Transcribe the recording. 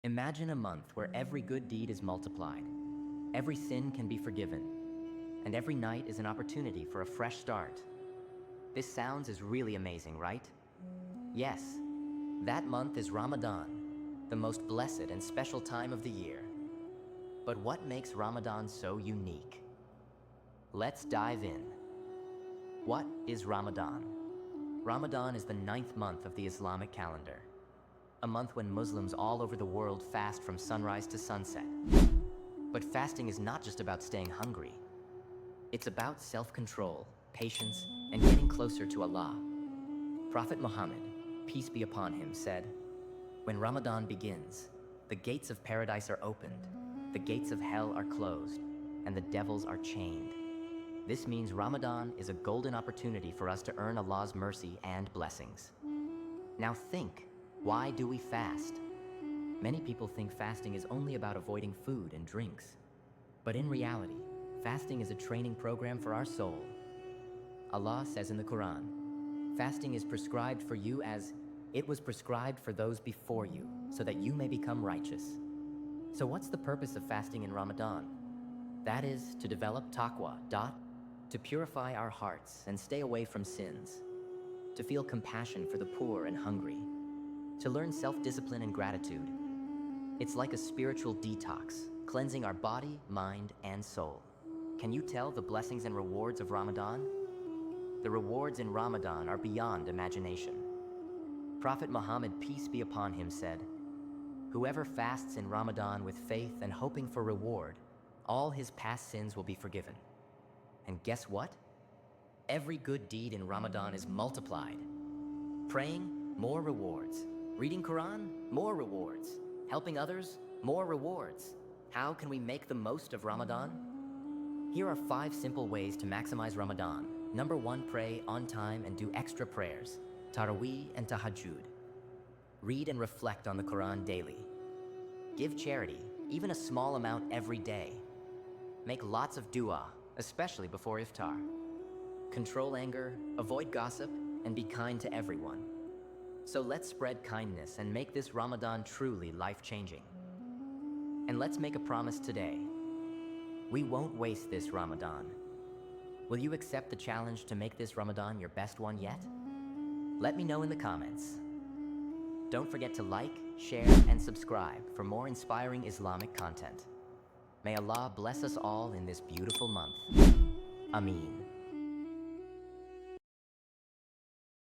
Imagine a month where every good deed is multiplied, every sin can be forgiven, and every night is an opportunity for a fresh start. This sounds is really amazing, right? Yes, that month is Ramadan, the most blessed and special time of the year. But what makes Ramadan so unique? Let's dive in. What is Ramadan? Ramadan is the 9th month of the Islamic calendar, a month when Muslims all over the world fast from sunrise to sunset. But fasting is not just about staying hungry. It's about self-control, patience, and getting closer to Allah. Prophet Muhammad, peace be upon him, said, "When Ramadan begins, the gates of paradise are opened, the gates of hell are closed, and the devils are chained." This means Ramadan is a golden opportunity for us to earn Allah's mercy and blessings. Now think, why do we fast? Many people think fasting is only about avoiding food and drinks. But in reality, fasting is a training program for our soul. Allah says in the Quran, "Fasting is prescribed for you as it was prescribed for those before you, so that you may become righteous." So what's the purpose of fasting in Ramadan? That is to develop taqwa, to purify our hearts and stay away from sins, to feel compassion for the poor and hungry, to learn self-discipline and gratitude. It's like a spiritual detox, cleansing our body, mind, and soul. Can you tell the blessings and rewards of Ramadan? The rewards in Ramadan are beyond imagination. Prophet Muhammad, peace be upon him, said, "Whoever fasts in Ramadan with faith and hoping for reward, all his past sins will be forgiven." And guess what? Every good deed in Ramadan is multiplied. Praying, more rewards. Reading Quran, more rewards. Helping others, more rewards. How can we make the most of Ramadan? Here are 5 simple ways to maximize Ramadan. Number 1, pray on time and do extra prayers, Taraweeh and Tahajjud. Read and reflect on the Quran daily. Give charity, even a small amount every day. Make lots of dua, especially before iftar. Control anger, avoid gossip, and be kind to everyone. So let's spread kindness and make this Ramadan truly life-changing. And let's make a promise today. We won't waste this Ramadan. Will you accept the challenge to make this Ramadan your best one yet? Let me know in the comments. Don't forget to like, share, and subscribe for more inspiring Islamic content. May Allah bless us all in this beautiful month. Ameen.